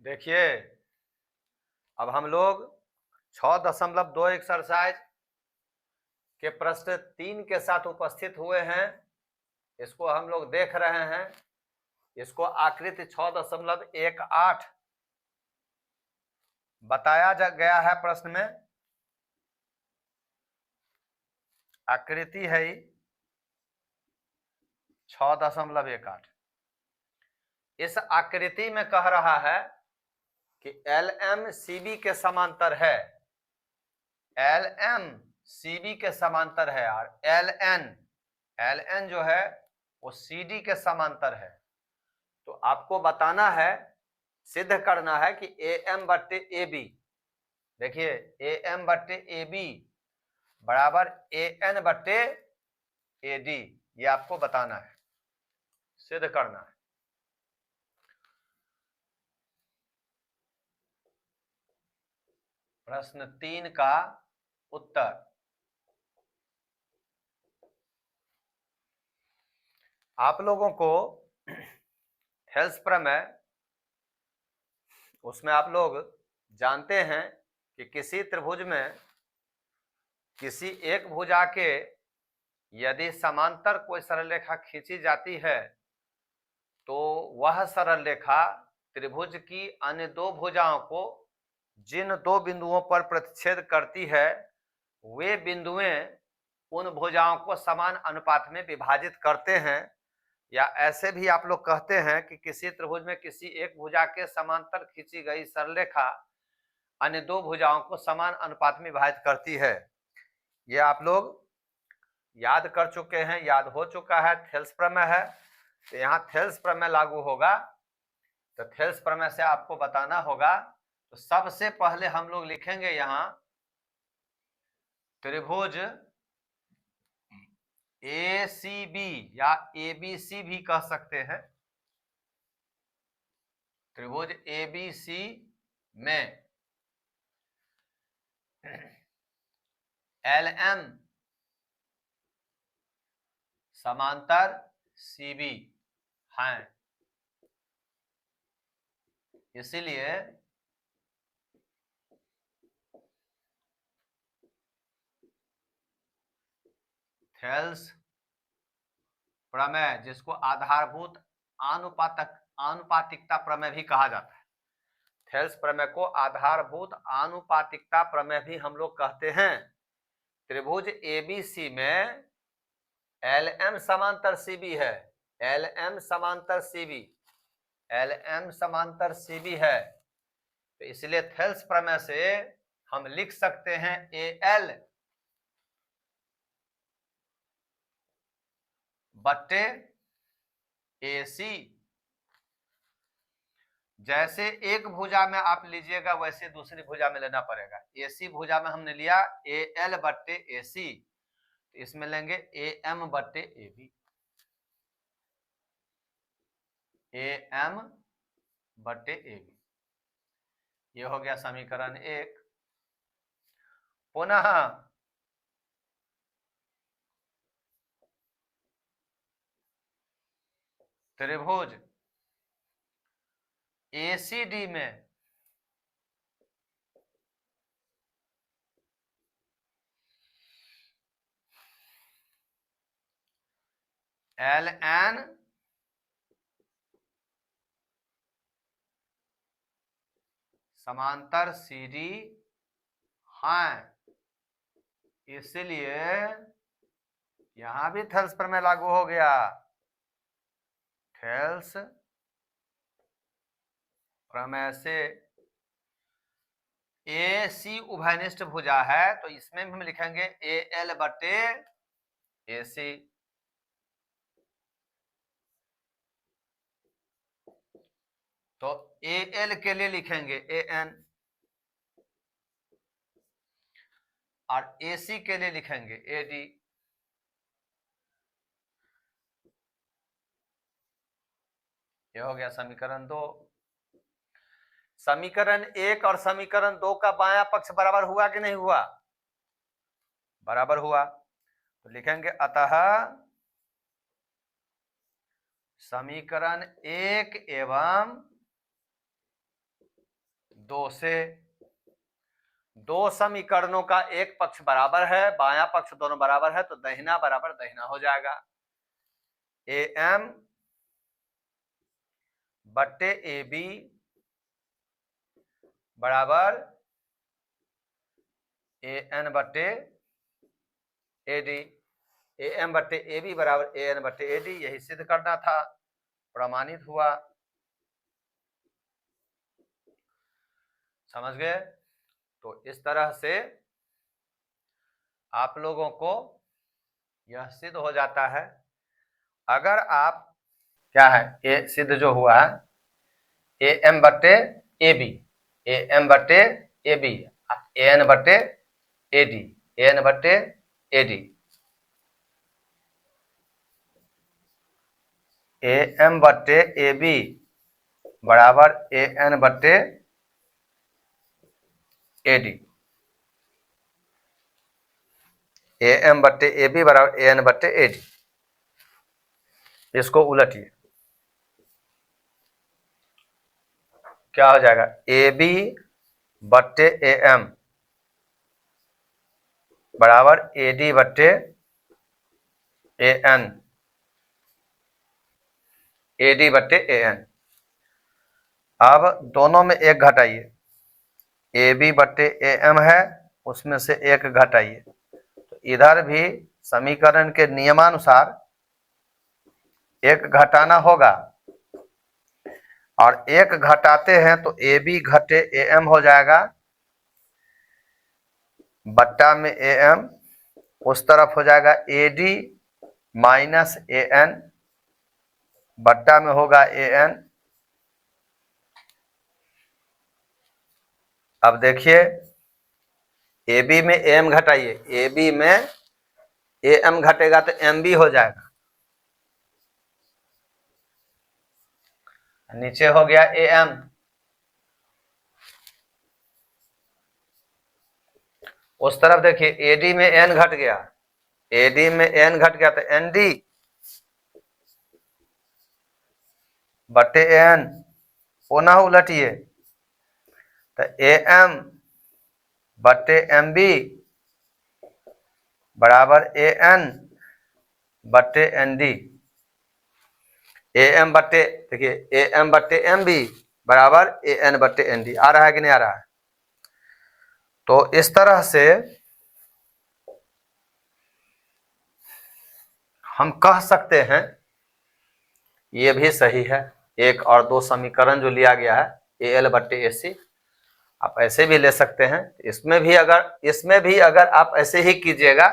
देखिए, अब हम लोग 6.2 एक्सरसाइज के प्रश्न 3 के साथ उपस्थित हुए हैं। इसको हम लोग देख रहे हैं। इसको आकृति 6.18 बताया गया है प्रश्न में। आकृति है 6.18। इस आकृति में कह रहा है कि LM CB के समांतर है। LM CB के समांतर है और LN जो है वो CD के समांतर है। तो आपको बताना है, सिद्ध करना है कि AM बट्टे AB, देखिए AM बट्टे AB बराबर AN बट्टे AD, ये आपको बताना है, सिद्ध करना है। प्रश्न 3 का उत्तर। आप लोगों को थेल्स प्रमेय, उसमें आप लोग जानते हैं कि किसी त्रिभुज में किसी एक भुजा के यदि समांतर कोई सरल रेखा खींची जाती है तो वह सरल रेखा त्रिभुज की अन्य दो भुजाओं को जिन दो बिंदुओं पर प्रतिच्छेद करती है वे बिंदुएं उन भुजाओं को समान अनुपात में विभाजित करते हैं। या ऐसे भी आप लोग कहते हैं कि किसी त्रिभुज में किसी एक भुजा के समांतर खींची गई सरल रेखा अन्य दो भुजाओं को समान अनुपात में विभाजित करती है। ये आप लोग याद कर चुके हैं, याद हो चुका है, थेल्स प्रमेय है। तो यहाँ थेल्स प्रमेय लागू होगा। तो थेल्स प्रमेय से आपको बताना होगा। तो सबसे पहले हम लोग लिखेंगे यहाँ त्रिभुज ACB या ABC भी कह सकते हैं। त्रिभुज ABC में LM समांतर CB हैं, इसीलिए थेल्स प्रमेय, जिसको आधारभूत आनुपातिकता प्रमेय भी कहा जाता है, थेल्स प्रमेय को आधारभूत आनुपातिकता प्रमेय भी हम लोग कहते हैं। त्रिभुज ABC में LM समांतर CB है, LM समांतर CB, LM समांतर CB है। तो इसलिए थेल्स प्रमेय से हम लिख सकते हैं AL बट्टे AC। जैसे एक भुजा में आप लीजिएगा वैसे दूसरी भुजा में लेना पड़ेगा। AC भुजा में हमने लिया AL बट्टे AC, तो इसमें लेंगे AM बट्टे AB, AM बट्टे AB। ये हो गया समीकरण 1। पुनः त्रिभुज ACD में LN समांतर CD हैं, इसलिए यहां भी थेल्स प्रमेय लागू हो गया। थेल्स प्रमेय से AC उभयनिष्ठ भुजा है, तो इसमें भी हम लिखेंगे AL बटे AC। तो AL के लिए लिखेंगे AN और AC के लिए लिखेंगे AD। ये हो गया समीकरण 2। समीकरण 1 और समीकरण 2 का बायां पक्ष बराबर हुआ कि नहीं हुआ? बराबर हुआ। तो लिखेंगे अतः समीकरण 1 एवं 2 से, दो समीकरणों का एक पक्ष बराबर है, बायां पक्ष दोनों बराबर है, तो दाहिना बराबर दाहिना हो जाएगा। AM बट्टे AB बराबर AN बट्टे AD। AM बट्टे AB बराबर AN बट्टे AD, यही सिद्ध करना था, प्रमाणित हुआ। समझ गए? तो इस तरह से आप लोगों को यह सिद्ध हो जाता है। अगर आप क्या है ए सिद्ध जो हुआ है AM बट्टे AB, AM बट्टे AB, AN बट्टे AD, AN बट्टे AD, AM बट्टे AB बराबर AN बट्टे AD, AM बट्टे AB बराबर AN बट्टे AD। इसको उलटिए, क्या हो जाएगा? AB बट्टे AM बराबर AD बट्टे AN, AD बट्टे AN। अब दोनों में एक घटाइए, AB बट्टे AM है, उसमें से एक घटाइए, तो इधर भी समीकरण के नियमानुसार एक घटाना होगा, और एक घटाते हैं तो AB घटे AM हो जाएगा, बट्टा में AM, उस तरफ हो जाएगा AD माइनस AN, बट्टा में होगा AN। अब देखिए AB में AM घटाइए, AB में AM घटेगा तो MB हो जाएगा, नीचे हो गया AM। उस तरफ देखिए AD में N घट गया, AD में N घट गया तो ND बटे N, पुनः उलटिए तो AM बटे MB बराबर AN बटे ND, AM बटे देखिए AM बटे MB बराबर AN बटे ND। आ रहा है कि नहीं आ रहा है? तो इस तरह से हम कह सकते हैं, ये भी सही है। एक और दो समीकरण जो लिया गया है AL बट्टे AC, आप ऐसे भी ले सकते हैं। इसमें भी अगर आप ऐसे ही कीजिएगा,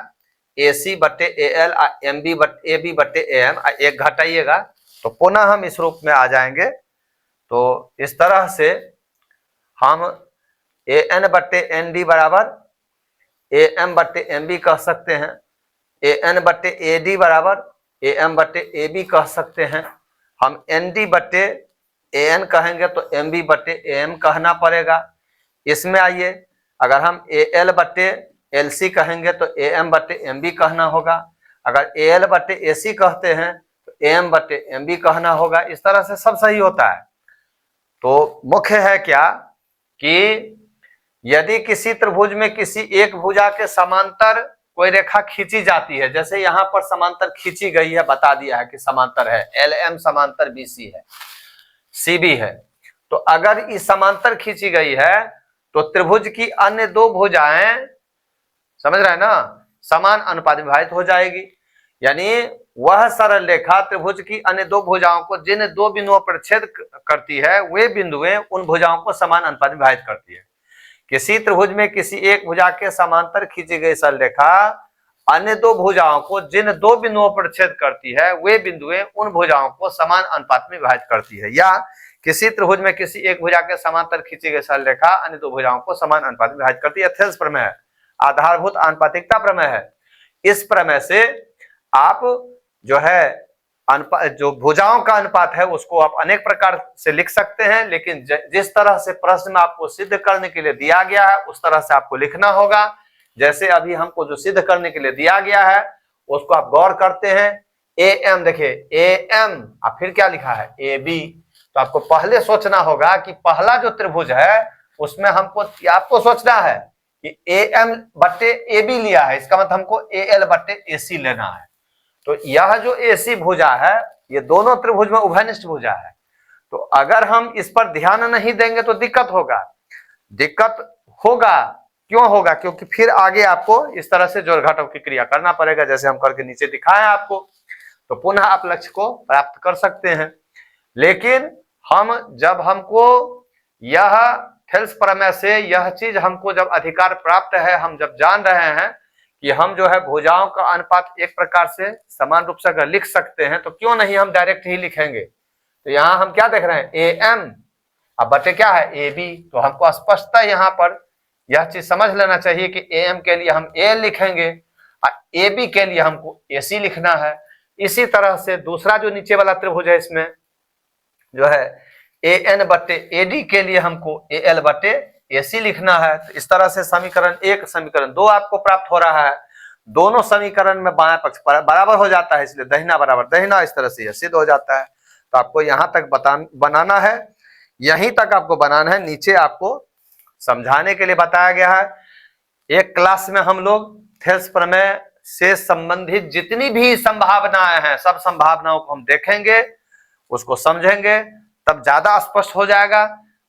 AC बट्टे AL MB बट्टे AB बट्टे AM, एक घटाइएगा तो पुनः हम इस रूप में आ जाएंगे। तो इस तरह से हम AN बट्टे ND बराबर AM बट्टे MB कह सकते हैं, AN बट्टे AD बराबर AM बट्टे AB कह सकते हैं। हम ND बट्टे AN कहेंगे तो MB बट्टे AM कहना पड़ेगा। इसमें आइए, अगर हम AL बट्टे LC कहेंगे तो AM बट्टे MB कहना होगा, अगर AL बट्टे AC कहते हैं तो AM बट्टे MB कहना होगा। इस तरह से सब सही होता है। तो मुख्य है क्या कि यदि किसी त्रिभुज में किसी एक भुजा के समांतर कोई रेखा खींची जाती है, जैसे यहां पर समांतर खींची गई है, बता दिया है कि समांतर है, LM समांतर BC है, CB है, तो अगर इस समांतर खींची गई है तो त्रिभुज की अन्य दो भुजाएं, समझ रहे हैं ना, समान अनुपात में विभाजित हो जाएगी। यानी वह सरल रेखा त्रिभुज की अन्य दो भुजाओं को जिन दो बिंदुओं पर छेद करती है, वे बिंदुएं उन भुजाओं को समान अनुपात में विभाजित करती है। किसी त्रिभुज में किसी एक भुजा के समांतर खींची गई सरल रेखा अन्य दो भुजाओं को जिन दो बिंदुओं पर छेद करती है, वे बिंदुएं उन भुजाओं को समान अनुपात में विभाजित करती है। या किसी त्रिभुज में किसी एक भुजा के समांतर खींची गई सरल रेखा अन्य दो भुजाओं को समान अनुपात में विभाजित करती है। थेल्स प्रमेय है, आधारभूत आनुपातिकता प्रमेय है। इस प्रमेय से आप जो है जो भुजाओं का अनुपात है उसको आप अनेक प्रकार से लिख सकते हैं, लेकिन जिस तरह से प्रश्न में आपको सिद्ध करने के लिए दिया गया है उस तरह से आपको लिखना होगा। जैसे अभी हमको जो सिद्ध करने के लिए दिया गया है उसको आप गौर करते हैं। AM देखिए AM, आप फिर क्या लिखा है AB, तो आपको पहले सोचना होगा कि पहला जो त्रिभुज है उसमें हमको आपको सोचना है कि AM बट्टे AB लिया है, इसका मतलब हमको AL बट्टे AC लेना है। तो यह जो AC भुजा है ये दोनों त्रिभुज में उभयनिष्ठ भुजा है। तो अगर हम इस पर ध्यान नहीं देंगे तो दिक्कत होगा। क्यों होगा? क्योंकि फिर आगे आपको इस तरह से जोड़ घटाव की क्रिया करना पड़ेगा, जैसे हम करके नीचे दिखाए आपको। तो पुनः आप लक्ष्य को प्राप्त कर सकते हैं। लेकिन हमको यह थेल्स प्रमेय से यह चीज हमको जब अधिकार प्राप्त है, हम जब जान रहे हैं कि हम जो है भुजाओं का अनुपात एक प्रकार से समान रूप से अगर लिख सकते हैं, तो क्यों नहीं हम डायरेक्ट ही लिखेंगे। तो यहाँ हम क्या देख रहे हैं, AM अब बटे क्या है, AB। तो हमको स्पष्टता यहाँ पर यह चीज समझ लेना चाहिए कि AM के लिए हम AL लिखेंगे और AB के लिए हमको AC लिखना है। इसी तरह से दूसरा जो नीचे वाला त्रिभुज है, इसमें जो है AN बट्टे AD के लिए हमको AL बट्टे AC लिखना है। तो इस तरह से समीकरण 1 समीकरण 2 आपको प्राप्त हो रहा है। दोनों समीकरण में बायां पक्ष बराबर हो जाता है, इसलिए दहिना बराबर दहिना, इस तरह से यह सिद्ध हो जाता है। तो आपको यहां तक बनाना है, यहीं तक आपको बनाना है। नीचे आपको समझाने के लिए बताया गया है। एक क्लास में हम लोग थेल्स प्रमेय से संबंधित जितनी भी संभावनाएं हैं, सब संभावनाओं को हम देखेंगे, उसको समझेंगे, तब ज्यादा स्पष्ट हो जाएगा।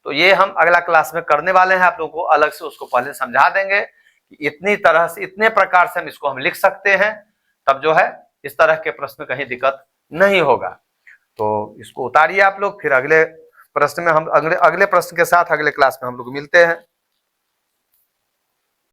तो ये हम अगला क्लास में करने वाले हैं, आप लोगों को अलग से उसको पहले समझा देंगे कि इतनी तरह से, इतने प्रकार से हम इसको हम लिख सकते हैं, तब जो है इस तरह के प्रश्न कहीं दिक्कत नहीं होगा। तो इसको उतारिए आप लोग, फिर अगले प्रश्न में हम अगले प्रश्न के साथ अगले क्लास में हम लोग मिलते हैं।